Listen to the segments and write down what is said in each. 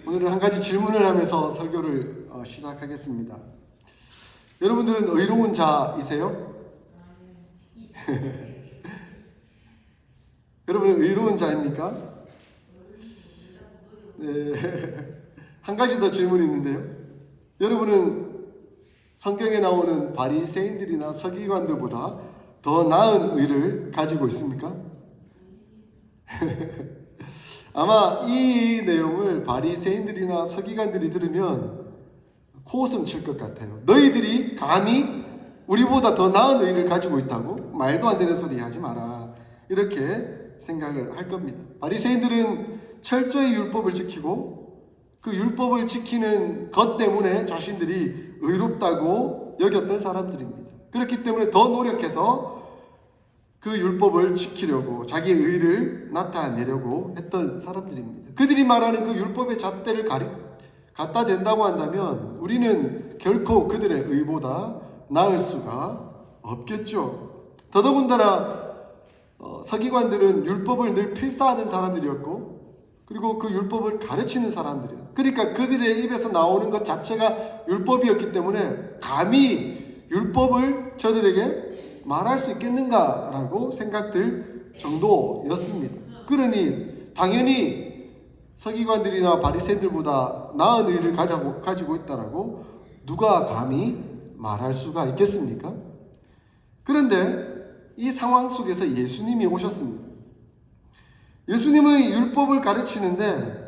오늘은 한 가지 질문을 하면서 설교를 시작하겠습니다. 여러분들은 의로운 자이세요? 여러분은 의로운 자입니까? 네. 한 가지 더 질문이 있는데요. 여러분은 성경에 나오는 바리새인들이나 서기관들보다 더 나은 의를 가지고 있습니까? 아마 이 내용을 바리새인들이나 서기관들이 들으면 코웃음 칠 것 같아요. 너희들이 감히 우리보다 더 나은 의를 가지고 있다고? 말도 안 되는 소리 하지 마라. 이렇게 생각을 할 겁니다. 바리새인들은 철저히 율법을 지키고 그 율법을 지키는 것 때문에 자신들이 의롭다고 여겼던 사람들입니다. 그렇기 때문에 더 노력해서 그 율법을 지키려고 자기의 의를 나타내려고 했던 사람들입니다. 그들이 말하는 그 율법의 잣대를 갖다 댄다고 한다면 우리는 결코 그들의 의보다 나을 수가 없겠죠. 더더군다나 서기관들은 율법을 늘 필사하는 사람들이었고 그리고 그 율법을 가르치는 사람들이에요. 그러니까 그들의 입에서 나오는 것 자체가 율법이었기 때문에 감히 율법을 저들에게 말할 수 있겠는가라고 생각될 정도였습니다. 그러니 당연히 서기관들이나 바리새인들보다 나은 의를 가지고 있다라고 누가 감히 말할 수가 있겠습니까? 그런데 이 상황 속에서 예수님이 오셨습니다. 예수님의 율법을 가르치는데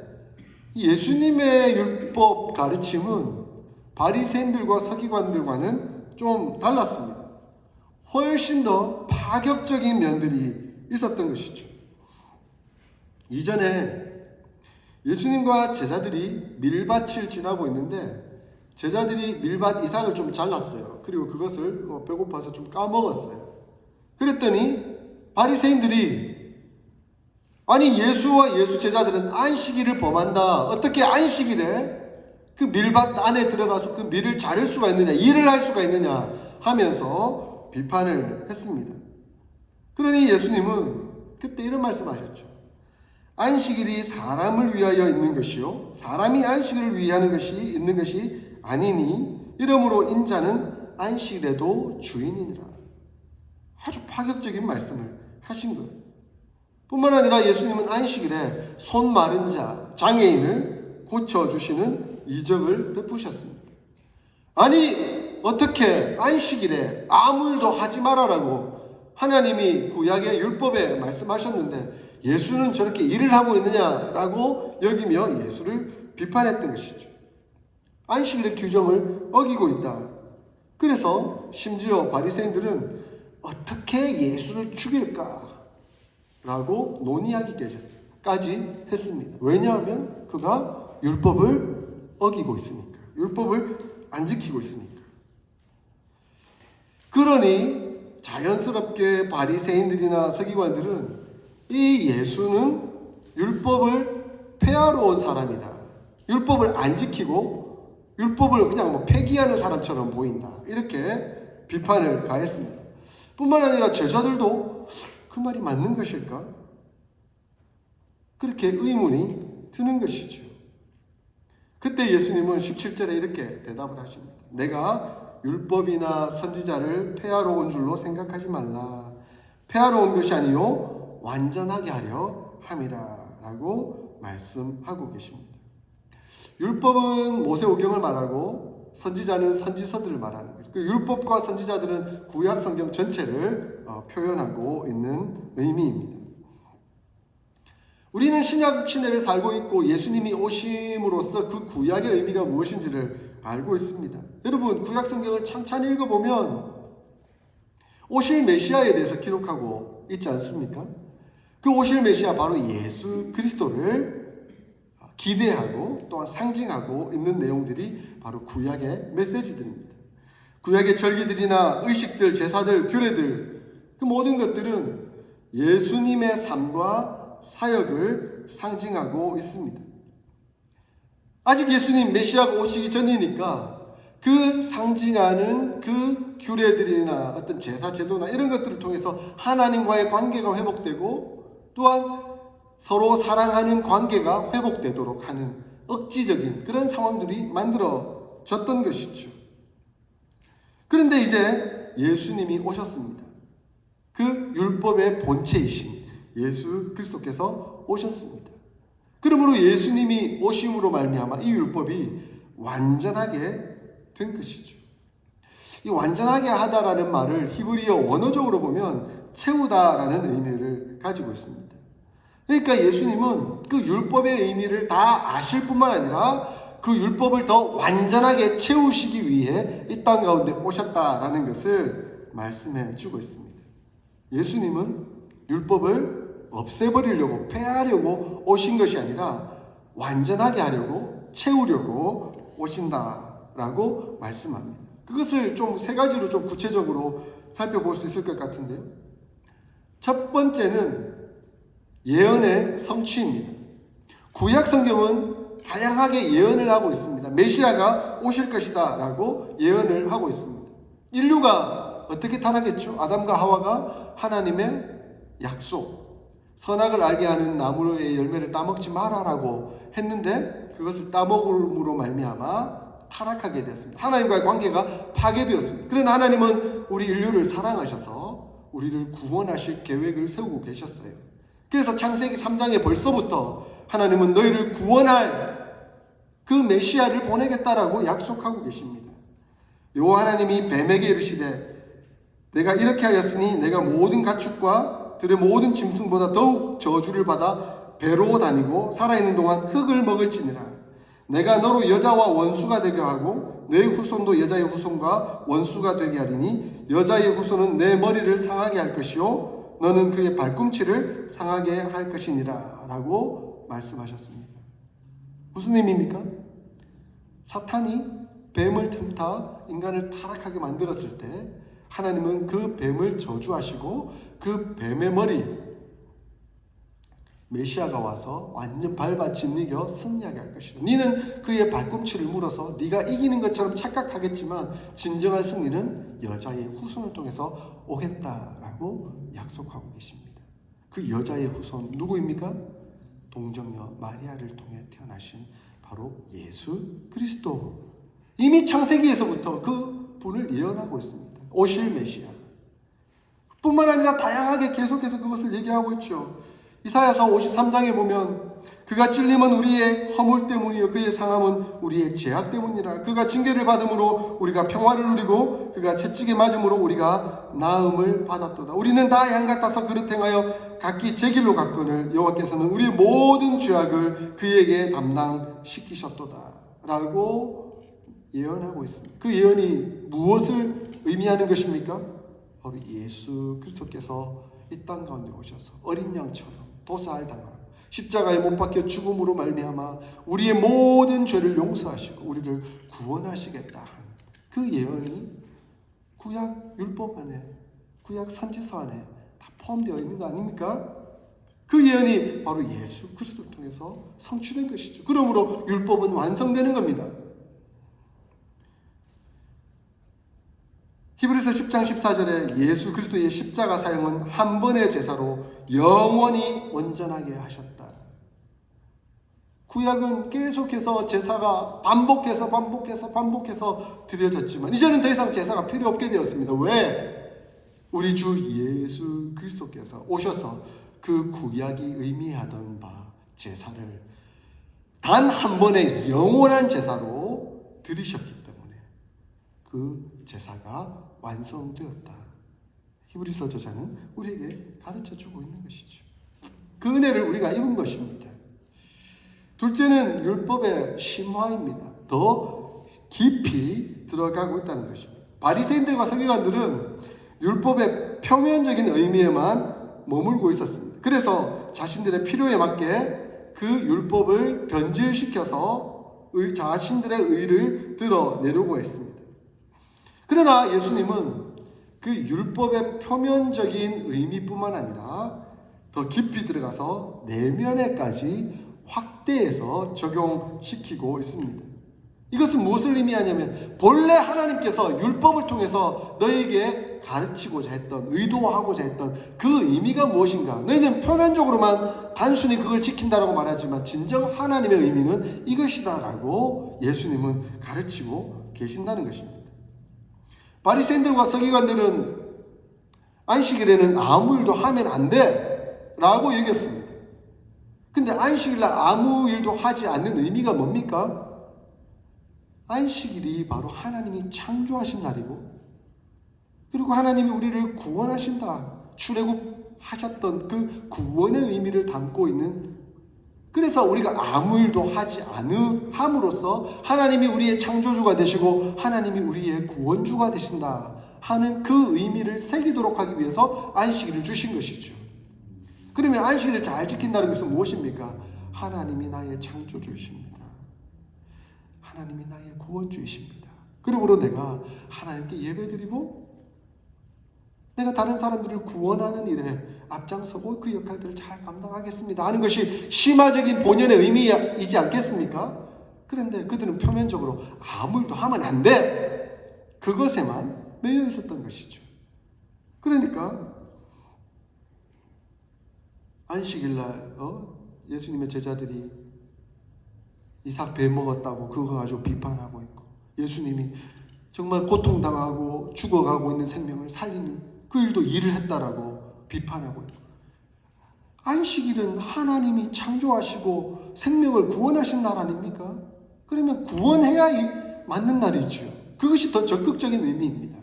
예수님의 율법 가르침은 바리새인들과 서기관들과는 좀 달랐습니다. 훨씬 더 파격적인 면들이 있었던 것이죠. 이전에 예수님과 제자들이 밀밭을 지나고 있는데 제자들이 밀밭 이삭을 좀 잘랐어요. 그리고 그것을 배고파서 좀 까먹었어요. 그랬더니 바리새인들이 아니 예수와 예수 제자들은 안식일을 범한다. 어떻게 안식일에 그 밀밭 안에 들어가서 그 밀을 자를 수가 있느냐, 일을 할 수가 있느냐 하면서 비판을 했습니다. 그러니 예수님은 그때 이런 말씀하셨죠. 안식일이 사람을 위하여 있는 것이요 사람이 안식일을 위하는 것이 있는 것이 아니니 이러므로 인자는 안식일에도 주인이니라. 아주 파격적인 말씀을 하신 거예요. 뿐만 아니라 예수님은 안식일에 손 마른 자, 장애인을 고쳐주시는 이적을 베푸셨습니다. 아니 어떻게 안식일에 아무 일도 하지 말아라고 하나님이 구약의 율법에 말씀하셨는데 예수는 저렇게 일을 하고 있느냐라고 여기며 예수를 비판했던 것이죠. 안식일의 규정을 어기고 있다. 그래서 심지어 바리새인들은 어떻게 예수를 죽일까? 라고 논의하기까지 했습니다. 왜냐하면 그가 율법을 어기고 있으니까. 율법을 안 지키고 있으니까. 그러니 자연스럽게 바리새인들이나 서기관들은 이 예수는 율법을 폐하러 온 사람이다. 율법을 안 지키고 율법을 그냥 폐기하는 사람처럼 보인다. 이렇게 비판을 가했습니다. 뿐만 아니라 제자들도 그 말이 맞는 것일까? 그렇게 의문이 드는 것이죠. 그때 예수님은 17절에 이렇게 대답을 하십니다. 내가 율법이나 선지자를 폐하러 온 줄로 생각하지 말라. 폐하러 온 것이 아니요 완전하게 하려 함이라 라고 말씀하고 계십니다. 율법은 모세오경을 말하고 선지자는 선지서들을 말하는 거죠. 그 율법과 선지자들은 구약 성경 전체를 표현하고 있는 의미입니다. 우리는 신약 시대를 살고 있고 예수님이 오심으로써 그 구약의 의미가 무엇인지를 알고 있습니다. 여러분 구약 성경을 찬찬히 읽어보면 오실 메시아에 대해서 기록하고 있지 않습니까? 그 오실 메시아 바로 예수 그리스도를 기대하고 또한 상징하고 있는 내용들이 바로 구약의 메시지들입니다. 구약의 절기들이나 의식들, 제사들, 규례들 그 모든 것들은 예수님의 삶과 사역을 상징하고 있습니다. 아직 예수님 메시아가 오시기 전이니까 그 상징하는 그 규례들이나 어떤 제사 제도나 이런 것들을 통해서 하나님과의 관계가 회복되고 또한 서로 사랑하는 관계가 회복되도록 하는 억지적인 그런 상황들이 만들어졌던 것이죠. 그런데 이제 예수님이 오셨습니다. 그 율법의 본체이신 예수 그리스도께서 오셨습니다. 그러므로 예수님이 오심으로 말미암아 이 율법이 완전하게 된 것이죠. 이 완전하게 하다라는 말을 히브리어 원어적으로 보면 채우다라는 의미를 가지고 있습니다. 그러니까 예수님은 그 율법의 의미를 다 아실 뿐만 아니라 그 율법을 더 완전하게 채우시기 위해 이 땅 가운데 오셨다라는 것을 말씀해 주고 있습니다. 예수님은 율법을 없애버리려고 폐하려고 오신 것이 아니라 완전하게 하려고 채우려고 오신다라고 말씀합니다. 그것을 좀 세 가지로 좀 구체적으로 살펴볼 수 있을 것 같은데요. 첫 번째는 예언의 성취입니다. 구약 성경은 다양하게 예언을 하고 있습니다. 메시아가 오실 것이다 라고 예언을 하고 있습니다. 인류가 어떻게 타락했죠? 아담과 하와가 하나님의 약속, 선악을 알게 하는 나무의 열매를 따먹지 마라라고 했는데 그것을 따먹음으로 말미암아 타락하게 되었습니다. 하나님과의 관계가 파괴되었습니다. 그러나 하나님은 우리 인류를 사랑하셔서 우리를 구원하실 계획을 세우고 계셨어요. 그래서 창세기 3장에 벌써부터 하나님은 너희를 구원할 그 메시아를 보내겠다라고 약속하고 계십니다. 여호와 하나님이 뱀에게 이르시되 내가 이렇게 하였으니 내가 모든 가축과 들의 모든 짐승보다 더욱 저주를 받아 배로 다니고 살아있는 동안 흙을 먹을지니라. 내가 너로 여자와 원수가 되게 하고 내 후손도 여자의 후손과 원수가 되게 하리니 여자의 후손은 내 머리를 상하게 할 것이요 너는 그의 발꿈치를 상하게 할 것이니라 라고 말씀하셨습니다. 무슨 의미입니까? 사탄이 뱀을 틈타 인간을 타락하게 만들었을 때 하나님은 그 뱀을 저주하시고 그 뱀의 머리 메시아가 와서 완전 밟아 짓이겨 승리하게 할 것이다. 너는 그의 발꿈치를 물어서 네가 이기는 것처럼 착각하겠지만 진정한 승리는 여자의 후손을 통해서 오겠다라고 약속하고 계십니다. 그 여자의 후손 누구입니까? 동정녀 마리아를 통해 태어나신 바로 예수 그리스도. 이미 창세기에서부터 그 분을 예언하고 있습니다. 오실 메시아. 뿐만 아니라 다양하게 계속해서 그것을 얘기하고 있죠. 이사야서 53장에 보면 그가 찔림은 우리의 허물 때문이요 그의 상함은 우리의 죄악 때문이라. 그가 징계를 받음으로 우리가 평화를 누리고 그가 채찍에 맞음으로 우리가 나음을 받았도다. 우리는 다 양 같아서 그릇 행하여 각기 제 길로 갔거늘 여호와께서는 우리의 모든 죄악을 그에게 담당시키셨도다 라고 예언하고 있습니다. 그 예언이 무엇을 의미하는 것입니까? 바로 예수 그리스도께서 이 땅 가운데 오셔서 어린 양처럼 도살 당하고 십자가에 못 박혀 죽음으로 말미암아 우리의 모든 죄를 용서하시고 우리를 구원하시겠다 한 그 예언이 구약 율법 안에 구약 선지서 안에 다 포함되어 있는 거 아닙니까? 그 예언이 바로 예수 그리스도를 통해서 성취된 것이죠. 그러므로 율법은 완성되는 겁니다. 히브리서 10장 14절에 예수 그리스도의 십자가 사형은 한 번의 제사로 영원히 온전하게 하셨다. 구약은 계속해서 제사가 반복해서 드려졌지만 이제는 더 이상 제사가 필요 없게 되었습니다. 왜? 우리 주 예수 그리스도께서 오셔서 그 구약이 의미하던 바 제사를 단 한 번의 영원한 제사로 드리셨기 때문에 그 제사가 완성되었다. 히브리서 저자는 우리에게 가르쳐주고 있는 것이죠. 그 은혜를 우리가 입은 것입니다. 둘째는 율법의 심화입니다. 더 깊이 들어가고 있다는 것입니다. 바리새인들과 서기관들은 율법의 표면적인 의미에만 머물고 있었습니다. 그래서 자신들의 필요에 맞게 그 율법을 변질시켜서 자신들의 의를 드러내려고 했습니다. 그러나 예수님은 그 율법의 표면적인 의미뿐만 아니라 더 깊이 들어가서 내면에까지 확대해서 적용시키고 있습니다. 이것은 무엇을 의미하냐면 본래 하나님께서 율법을 통해서 너에게 가르치고자 했던, 의도하고자 했던 그 의미가 무엇인가? 너희는 표면적으로만 단순히 그걸 지킨다라고 말하지만 진정 하나님의 의미는 이것이다라고 예수님은 가르치고 계신다는 것입니다. 바리새인들과 서기관들은 안식일에는 아무 일도 하면 안 돼라고 얘기했습니다. 근데 안식일날 아무 일도 하지 않는 의미가 뭡니까? 안식일이 바로 하나님이 창조하신 날이고, 그리고 하나님이 우리를 구원하신다, 출애굽하셨던 그 구원의 의미를 담고 있는, 그래서 우리가 아무 일도 하지 않음으로써 하나님이 우리의 창조주가 되시고 하나님이 우리의 구원주가 되신다 하는 그 의미를 새기도록 하기 위해서 안식일을 주신 것이죠. 그러면 안식일을 잘 지킨다는 것은 무엇입니까? 하나님이 나의 창조주이십니다. 하나님이 나의 구원주이십니다. 그러므로 내가 하나님께 예배드리고 내가 다른 사람들을 구원하는 일에 앞장서고 그 역할들을 잘 감당하겠습니다 하는 것이 심화적인 본연의 의미이지 않겠습니까? 그런데 그들은 표면적으로 아무 일도 하면 안 돼, 그것에만 매여 있었던 것이죠. 그러니까 안식일날 예수님의 제자들이 이삭 배 먹었다고 그거 가지고 비판하고 있고, 예수님이 정말 고통당하고 죽어가고 있는 생명을 살리는 그 일도 일을 했다라고 비판하고 있고, 안식일은 하나님이 창조하시고 생명을 구원하신 날 아닙니까? 그러면 구원해야 맞는 날이죠. 그것이 더 적극적인 의미입니다.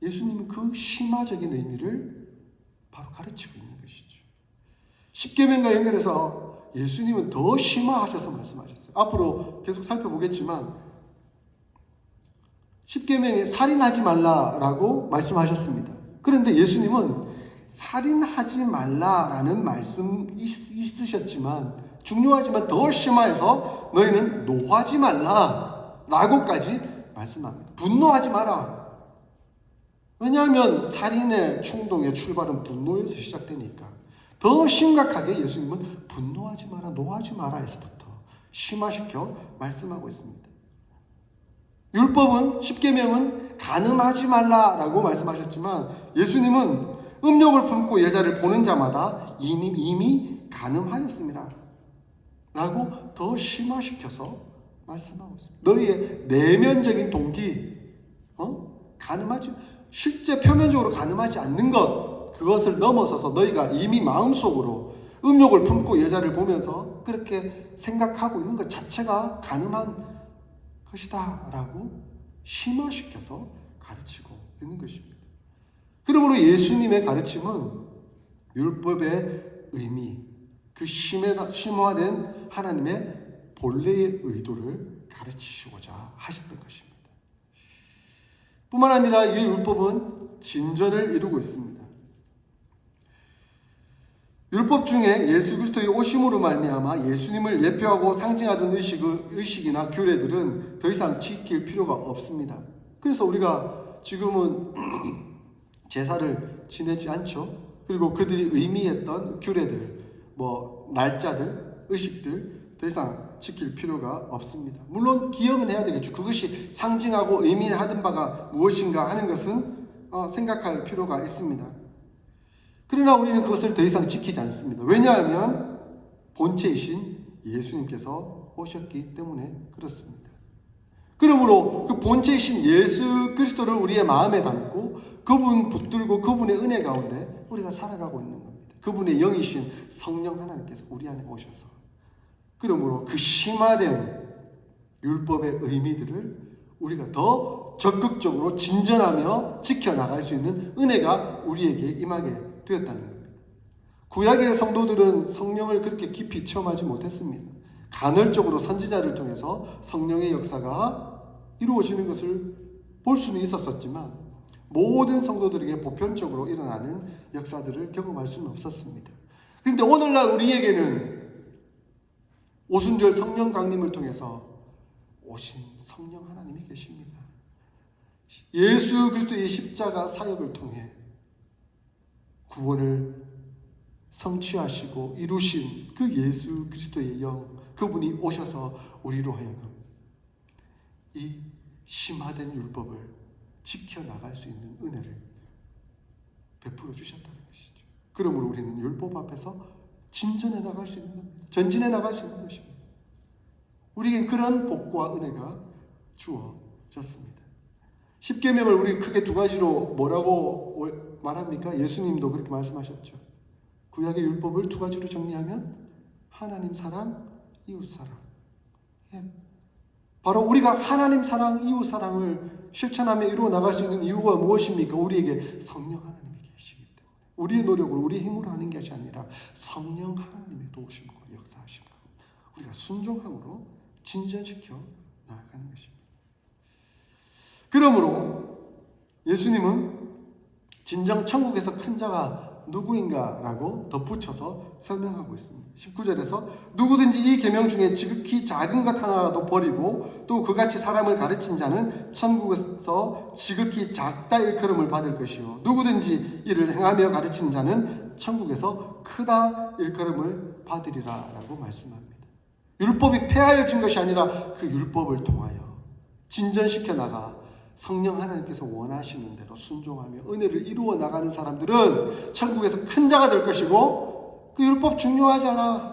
예수님은 그 심화적인 의미를 바로 가르치고 있는 것이죠. 십계명과 연결해서 예수님은 더 심화하셔서 말씀하셨어요. 앞으로 계속 살펴보겠지만 십계명에 살인하지 말라라고 말씀하셨습니다. 그런데 예수님은 살인하지 말라라는 말씀 있으셨지만, 중요하지만 더 심화해서 너희는 노하지 말라라고까지 말씀합니다. 분노하지 마라. 왜냐하면 살인의 충동의 출발은 분노에서 시작되니까 더 심각하게 예수님은 분노하지 마라, 노하지 마라에서부터 심화시켜 말씀하고 있습니다. 율법은, 십계명은 간음하지 말라라고 말씀하셨지만 예수님은 음욕을 품고 여자를 보는 자마다 이미 간음하였습니다 라고 더 심화시켜서 말씀하고 있습니다. 너희의 내면적인 동기, 간음하지, 실제 표면적으로 간음하지 않는 것, 그것을 넘어서서 너희가 이미 마음속으로 음욕을 품고 여자를 보면서 그렇게 생각하고 있는 것 자체가 간음한 것이다 라고 심화시켜서 가르치고 있는 것입니다. 그러므로 예수님의 가르침은 율법의 의미, 그 심화된 하나님의 본래의 의도를 가르치시고자 하셨던 것입니다. 뿐만 아니라 이 율법은 진전을 이루고 있습니다. 율법 중에 예수 그리스도의 오심으로 말미암아 예수님을 예표하고 상징하던 의식이나 규례들은 더 이상 지킬 필요가 없습니다. 그래서 우리가 지금은 제사를 지내지 않죠. 그리고 그들이 의미했던 규례들, 날짜들, 의식들 더 이상 지킬 필요가 없습니다. 물론 기억은 해야 되겠죠. 그것이 상징하고 의미하던 바가 무엇인가 하는 것은 생각할 필요가 있습니다. 그러나 우리는 그것을 더 이상 지키지 않습니다. 왜냐하면 본체이신 예수님께서 오셨기 때문에 그렇습니다. 그러므로 그 본체이신 예수 그리스도를 우리의 마음에 담고 그분 붙들고 그분의 은혜 가운데 우리가 살아가고 있는 겁니다. 그분의 영이신 성령 하나님께서 우리 안에 오셔서, 그러므로 그 심화된 율법의 의미들을 우리가 더 적극적으로 진전하며 지켜나갈 수 있는 은혜가 우리에게 임하게 되었다는 겁니다. 구약의 성도들은 성령을 그렇게 깊이 체험하지 못했습니다. 간헐적으로 선지자를 통해서 성령의 역사가 이루어지는 것을 볼 수는 있었지만 모든 성도들에게 보편적으로 일어나는 역사들을 경험할 수는 없었습니다. 그런데 오늘날 우리에게는 오순절 성령 강림을 통해서 오신 성령 하나님이 계십니다. 예수 그리스도의 십자가 사역을 통해 구원을 성취하시고 이루신 그 예수 그리스도의 영, 그분이 오셔서 우리로 하여금 이 심화된 율법을 지켜나갈 수 있는 은혜를 베풀어 주셨다는 것이죠. 그러므로 우리는 율법 앞에서 진전해 나갈 수 있는 겁니다. 전진해 나갈 수 있는 것입니다. 우리에게 그런 복과 은혜가 주어졌습니다. 십계명을 우리 크게 두 가지로 뭐라고 말합니까? 예수님도 그렇게 말씀하셨죠. 구약의 율법을 두 가지로 정리하면 하나님 사랑, 이웃 사랑. 바로 우리가 하나님 사랑, 이웃 사랑을 실천하며 이루어 나갈 수 있는 이유가 무엇입니까? 우리에게 성령 하나님이 계시기 때문에. 우리의 노력으로, 우리의 힘으로 하는 것이 아니라 성령 하나님의 도우심과 역사하심과 우리가 순종함으로 진전시켜 나아가는 것입니다. 그러므로 예수님은 진정 천국에서 큰 자가 누구인가라고 덧붙여서 설명하고 있습니다. 19절에서 누구든지 이 계명 중에 지극히 작은 것 하나라도 버리고 또 그같이 사람을 가르친 자는 천국에서 지극히 작다 일컬음을 받을 것이요 누구든지 이를 행하며 가르친 자는 천국에서 크다 일컬음을 받으리라 라고 말씀합니다. 율법이 폐하여진 것이 아니라 그 율법을 통하여 진전시켜 나가 성령 하나님께서 원하시는 대로 순종하며 은혜를 이루어 나가는 사람들은 천국에서 큰 자가 될 것이고 그 율법 중요하지 않아.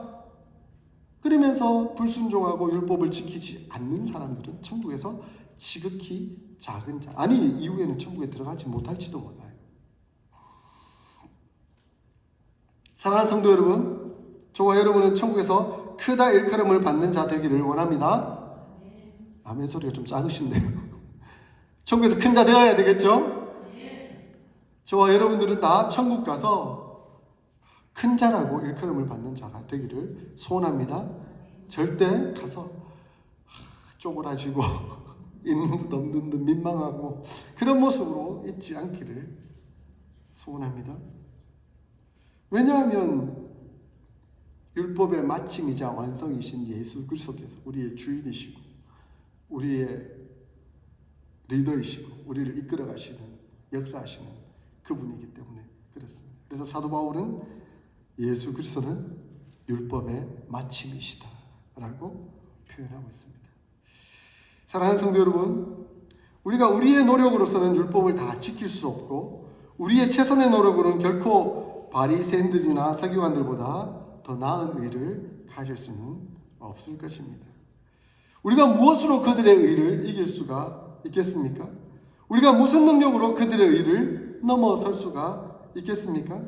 그러면서 불순종하고 율법을 지키지 않는 사람들은 천국에서 지극히 작은 자, 아니 이후에는 천국에 들어가지 못할지도 몰라요. 사랑하는 성도 여러분, 저와 여러분은 천국에서 크다 일컬음을 받는 자 되기를 원합니다. 아멘 소리가 좀 작으신데요. 천국에서 큰 자 되어야 되겠죠? 저와 여러분들은 다 천국 가서 큰 자라고 일컬음을 받는 자가 되기를 소원합니다. 절대 가서 쪼그라지고 있는 듯 없는 듯 민망하고 그런 모습으로 있지 않기를 소원합니다. 왜냐하면 율법의 마침이자 완성이신 예수 그리스도께서 우리의 주인이시고 우리의 리더이시고 우리를 이끌어 가시는 역사하시는 그분이기 때문에 그렇습니다. 그래서 사도 바울은 예수 그리스도는 율법의 마침이시다라고 표현하고 있습니다. 사랑하는 성도 여러분, 우리가 우리의 노력으로서는 율법을 다 지킬 수 없고 우리의 최선의 노력으로는 결코 바리새인들이나 서기관들보다 더 나은 의를 가질 수는 없을 것입니다. 우리가 무엇으로 그들의 의를 이길 수가 있겠습니까? 우리가 무슨 능력으로 그들의 의를 넘어설 수가 있겠습니까?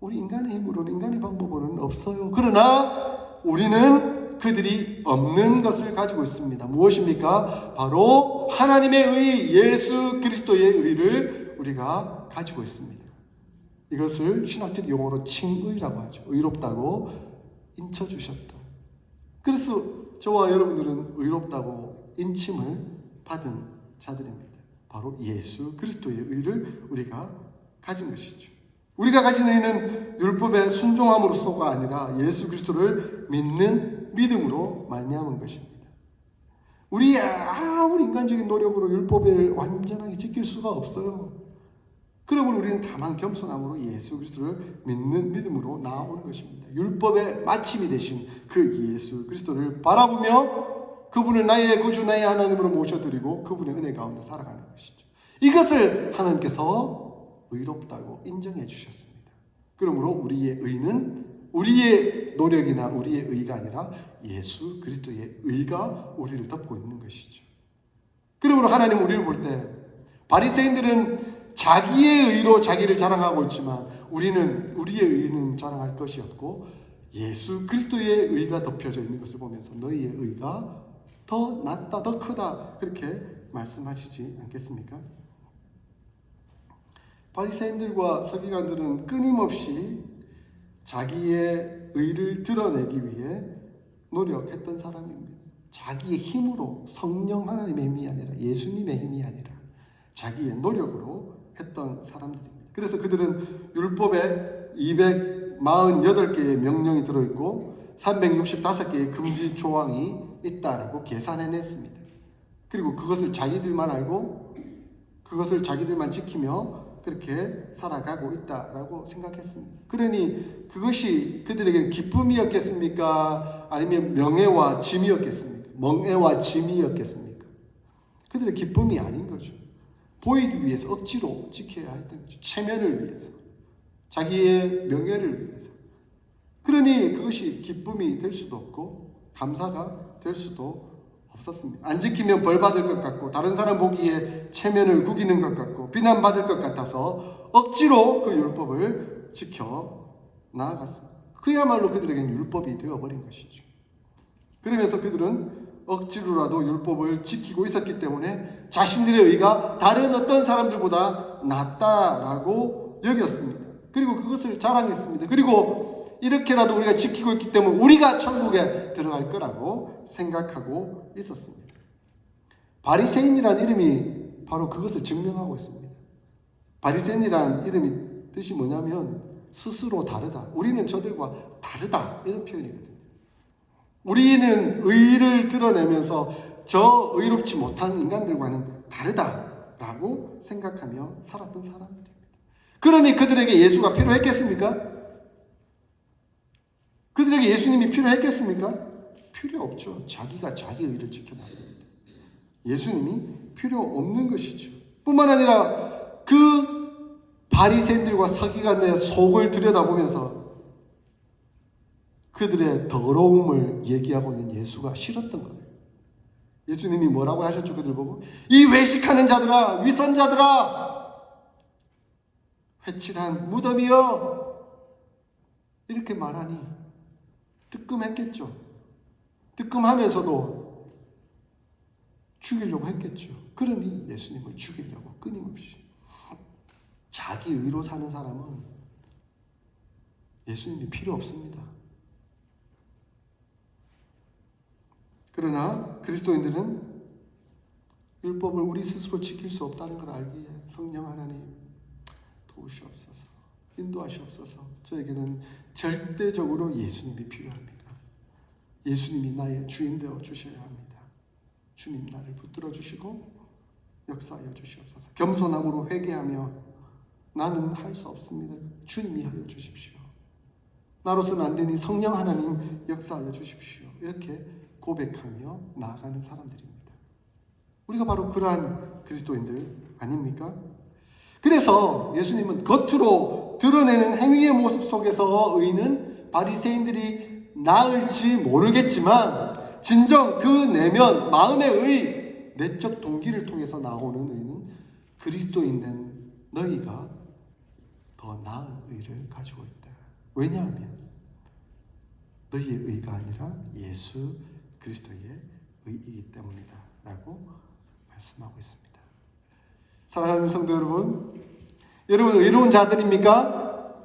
우리 인간의 힘으로는, 인간의 방법으로는 없어요. 그러나 우리는 그들이 없는 것을 가지고 있습니다. 무엇입니까? 바로 하나님의 의, 예수 그리스도의 의를 우리가 가지고 있습니다. 이것을 신학적 용어로 칭의라고 하죠. 의롭다고 인쳐주셨다. 그래서 저와 여러분들은 의롭다고 인침을 받은 자들입니다. 바로 예수 그리스도의 의를 우리가 가진 것이죠. 우리가 가진 의는 율법의 순종함으로서가 아니라 예수 그리스도를 믿는 믿음으로 말미암은 것입니다. 우리의 아무리 인간적인 노력으로 율법을 완전하게 지킬 수가 없어요. 그러므로 우리는 다만 겸손함으로 예수 그리스도를 믿는 믿음으로 나아오는 것입니다. 율법의 마침이 되신 그 예수 그리스도를 바라보며 그분을 나의 구주, 나의 하나님으로 모셔드리고 그분의 은혜 가운데 살아가는 것이죠. 이것을 하나님께서 의롭다고 인정해 주셨습니다. 그러므로 우리의 의는 우리의 노력이나 우리의 의가 아니라 예수 그리스도의 의가 우리를 덮고 있는 것이죠. 그러므로 하나님은 우리를 볼 때 바리새인들은 자기의 의로 자기를 자랑하고 있지만 우리는 우리의 의는 자랑할 것이 없고 예수 그리스도의 의가 덮여져 있는 것을 보면서 너희의 의가 더 낫다, 더 크다 그렇게 말씀하시지 않겠습니까? 바리새인들과 서기관들은 끊임없이 자기의 의를 드러내기 위해 노력했던 사람입니다. 자기의 힘으로, 성령 하나님의 힘이 아니라 예수님의 힘이 아니라 자기의 노력으로 했던 사람들입니다. 그래서 그들은 율법에 248개의 명령이 들어있고 365개의 금지 조항이 있다라고 계산해냈습니다. 그리고 그것을 자기들만 알고 그것을 자기들만 지키며 그렇게 살아가고 있다라고 생각했습니다. 그러니 그것이 그들에게는 기쁨이었겠습니까? 아니면 명예와 짐이었겠습니까? 멍에와 짐이었겠습니까? 그들의 기쁨이 아닌 거죠. 보이기 위해서 억지로 지켜야 했던 거죠. 체면을 위해서, 자기의 명예를 위해서. 그러니 그것이 기쁨이 될 수도 없고 감사가 될 수도 없었습니다. 안 지키면 벌 받을 것 같고 다른 사람 보기에 체면을 구기는 것 같고 비난받을 것 같아서 억지로 그 율법을 지켜 나아갔습니다. 그야말로 그들에겐 율법이 되어버린 것이죠. 그러면서 그들은 억지로라도 율법을 지키고 있었기 때문에 자신들의 의가 다른 어떤 사람들보다 낫다라고 여겼습니다. 그리고 그것을 자랑했습니다. 그리고 이렇게라도 우리가 지키고 있기 때문에 우리가 천국에 들어갈 거라고 생각하고 있었습니다. 바리새인이라는 이름이 바로 그것을 증명하고 있습니다. 바리새인이라는 이름이 뜻이 뭐냐면 스스로 다르다. 우리는 저들과 다르다. 이런 표현이거든요. 우리는 의를 드러내면서 저 의롭지 못한 인간들과는 다르다라고 생각하며 살았던 사람들입니다. 그러니 그들에게 예수가 필요했겠습니까? 그들에게 예수님이 필요했겠습니까? 필요 없죠. 자기가 자기 의를 지켜나갑니다. 예수님이 필요 없는 것이죠. 뿐만 아니라 그 바리새인들과 서기관의 속을 들여다보면서 그들의 더러움을 얘기하고 있는 예수가 싫었던 거예요. 예수님이 뭐라고 하셨죠? 그들 보고 이 외식하는 자들아, 위선자들아, 회칠한 무덤이여, 이렇게 말하니 뜨끔했겠죠. 뜨끔하면서도 죽이려고 했겠죠. 그러니 예수님을 죽이려고 끊임없이. 자기 의로 사는 사람은 예수님이 필요 없습니다. 그러나 그리스도인들은 율법을 우리 스스로 지킬 수 없다는 걸 알기에 성령 하나님 도우시옵소서, 인도하시옵소서. 저에게는 절대적으로 예수님이 필요합니다. 예수님이 나의 주인 되어 주셔야 합니다. 주님 나를 붙들어 주시고 역사하여 주시옵소서. 겸손함으로 회개하며 나는 할 수 없습니다. 주님이 하여 주십시오. 나로서는 안 되니 성령 하나님 역사하여 주십시오. 이렇게 고백하며 나아가는 사람들입니다. 우리가 바로 그러한 그리스도인들 아닙니까? 그래서 예수님은 겉으로 드러내는 행위의 모습 속에서 의는 바리새인들이 나을지 모르겠지만 진정 그 내면 마음의 의, 내적 동기를 통해서 나오는 의는 그리스도인 된 너희가 더 나은 의를 가지고 있다. 왜냐하면 너희의 의가 아니라 예수 그리스도의 의이기 때문이다 라고 말씀하고 있습니다. 사랑하는 성도 여러분, 여러분 의로운 자들입니까?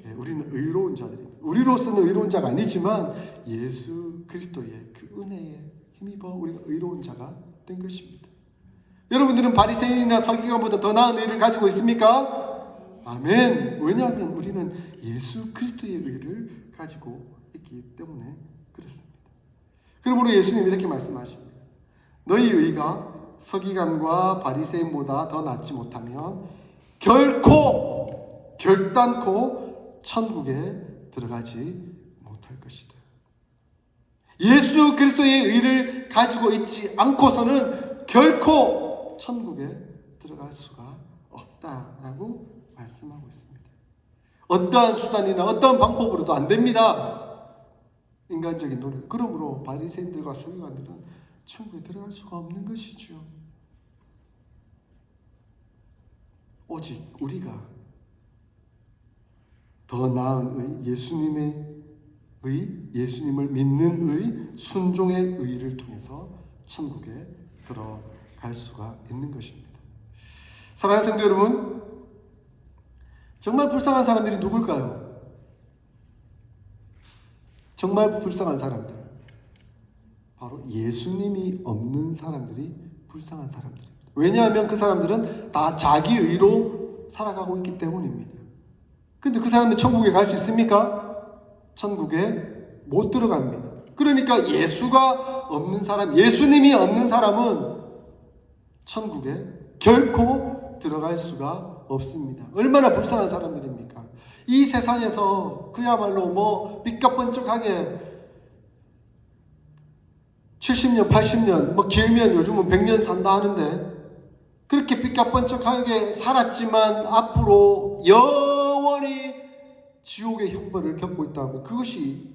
네, 우리는 의로운 자들입니다. 우리로서는 의로운 자가 아니지만 예수 그리스도의 그 은혜에 힘입어 우리가 의로운 자가 된 것입니다. 여러분들은 바리새인이나 서기관보다 더 나은 의를 가지고 있습니까? 아멘. 왜냐하면 우리는 예수 그리스도의 의를 가지고 있기 때문에 그렇습니다. 그러므로 예수님이 이렇게 말씀하십니다. 너희 의가 서기관과 바리새인보다 더 낫지 못하면 결단코 천국에 들어가지 못할 것이다. 예수 그리스도의 의를 가지고 있지 않고서는 결코 천국에 들어갈 수가 없다라고 말씀하고 있습니다. 어떠한 수단이나 어떠한 방법으로도 안 됩니다. 인간적인 노력. 그러므로 바리새인들과 서기관들은 천국에 들어갈 수가 없는 것이죠. 오직 우리가 더 나은 의, 예수님의 의, 예수님을 믿는 의, 순종의 의를 통해서 천국에 들어갈 수가 있는 것입니다. 사랑하는 성도 여러분, 정말 불쌍한 사람들이 누굴까요? 정말 불쌍한 사람들, 바로 예수님이 없는 사람들이 불쌍한 사람들입니다. 왜냐하면 그 사람들은 다 자기 의로 살아가고 있기 때문입니다. 근데 그 사람들 천국에 갈 수 있습니까? 천국에 못 들어갑니다. 그러니까 예수가 없는 사람, 예수님이 없는 사람은 천국에 결코 들어갈 수가 없습니다. 얼마나 불쌍한 사람들입니까? 이 세상에서 그야말로 빛과 번쩍하게 70년, 80년, 뭐 길면 요즘은 100년 산다 하는데 그렇게 삐까뻔쩍하게 살았지만 앞으로 영원히 지옥의 형벌을 겪고 있다면 그것이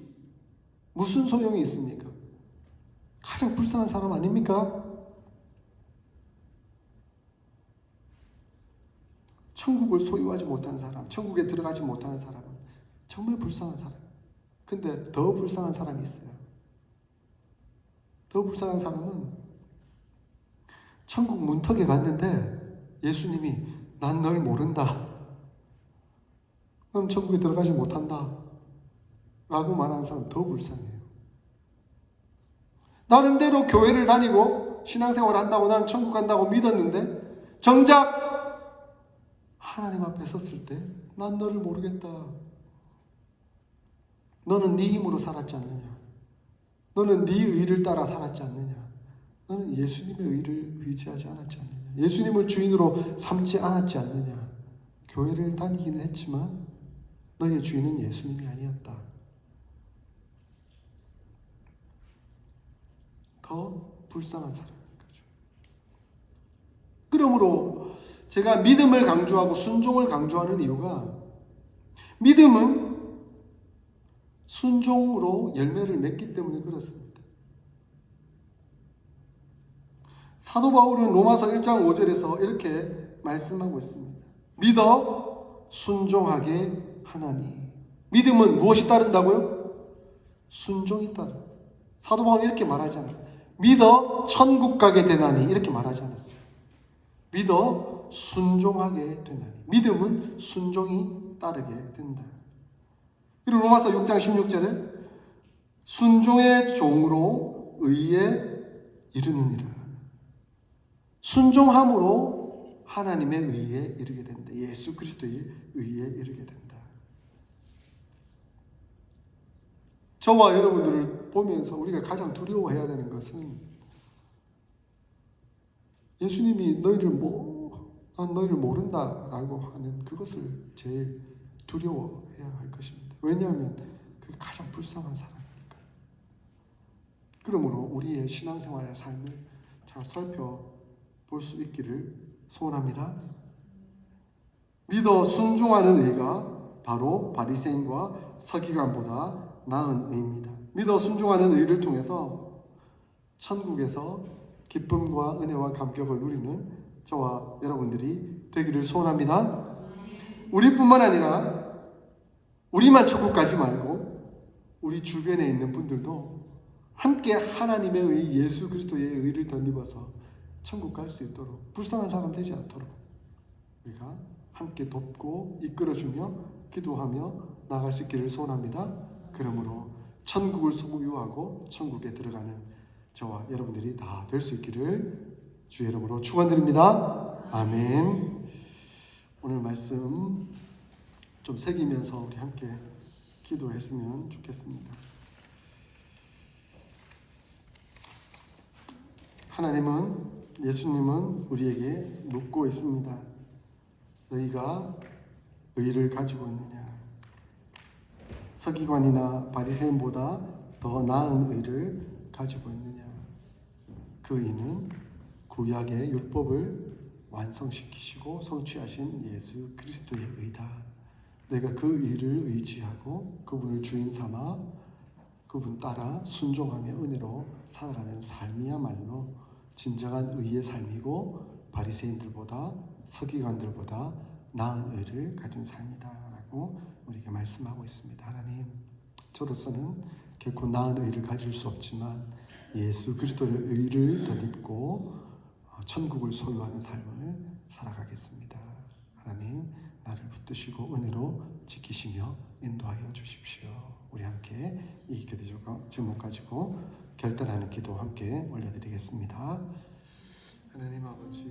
무슨 소용이 있습니까? 가장 불쌍한 사람 아닙니까? 천국을 소유하지 못한 사람, 천국에 들어가지 못하는 사람은 정말 불쌍한 사람. 근데 더 불쌍한 사람이 있어요. 더 불쌍한 사람은 천국 문턱에 갔는데 예수님이 난 널 모른다. 넌 천국에 들어가지 못한다. 라고 말하는 사람 더 불쌍해요. 나름대로 교회를 다니고 신앙생활을 한다고 나는 천국 간다고 믿었는데 정작 하나님 앞에 섰을 때 난 너를 모르겠다. 너는 네 힘으로 살았지 않느냐. 너는 네 의를 따라 살았지 않느냐. 너는 예수님의 의를 의지하지 않았지 않느냐. 예수님을 주인으로 삼지 않았지 않느냐. 교회를 다니기는 했지만 너의 주인은 예수님이 아니었다. 더 불쌍한 사람인 거죠. 그러므로 제가 믿음을 강조하고 순종을 강조하는 이유가 믿음은 순종으로 열매를 맺기 때문에 그렇습니다. 사도 바울은 로마서 1장 5절에서 이렇게 말씀하고 있습니다. 믿어 순종하게 하나니. 믿음은 무엇이 따른다고요? 순종이 따른다. 사도 바울은 이렇게 말하지 않았어요. 믿어 천국 가게 되나니 이렇게 말하지 않았어요. 믿어 순종하게 되나니. 믿음은 순종이 따르게 된다. 그리고 로마서 6장 16절에 순종의 종으로 의에 이르느니라. 순종함으로 하나님의 의에 이르게 된다. 예수 그리스도의 의에 이르게 된다. 저와 여러분들을 보면서 우리가 가장 두려워해야 되는 것은 예수님이 난 너희를 모른다라고 하는 그것을 제일 두려워해야 할 것입니다. 왜냐하면 그게 가장 불쌍한 사람이니까. 그러므로 우리의 신앙생활의 삶을 잘 살펴볼 수 있기를 소원합니다. 믿어 순종하는 의가 바로 바리새인과 서기관보다 나은 의입니다. 믿어 순종하는 의를 통해서 천국에서 기쁨과 은혜와 감격을 누리는 저와 여러분들이 되기를 소원합니다. 우리뿐만 아니라 우리만 천국 가지 말고 우리 주변에 있는 분들도 함께 하나님의 의, 예수 그리스도의 의를 덧입어서 천국 갈 수 있도록, 불쌍한 사람 되지 않도록 우리가 함께 돕고 이끌어주며 기도하며 나아갈 수 있기를 소원합니다. 그러므로 천국을 소유하고 천국에 들어가는 저와 여러분들이 다 될 수 있기를 주의 이름으로 축원드립니다. 아멘. 오늘 말씀 좀 새기면서 우리 함께 기도했으면 좋겠습니다. 하나님은, 예수님은 우리에게 묻고 있습니다. 너희가 의를 가지고 있느냐? 서기관이나 바리새인보다 더 나은 의를 가지고 있느냐? 그 의는 구약의 율법을 완성시키시고 성취하신 예수 그리스도의 의다. 내가 그 의를 의지하고 그분을 주인 삼아 그분 따라 순종하며 은혜로 살아가는 삶이야말로 진정한 의의 삶이고 바리새인들보다 서기관들보다 나은 의를 가진 삶이다라고 우리에게 말씀하고 있습니다. 하나님, 저로서는 결코 나은 의를 가질 수 없지만 예수 그리스도의 의를 덧입고 천국을 소유하는 삶을 살아가겠습니다. 하나님, 나를 붙드시고 은혜로 지키시며 인도하여 주십시오. 우리 함께 이 기도 제목 가지고 결단하는 기도 함께 올려드리겠습니다. 하나님 아버지,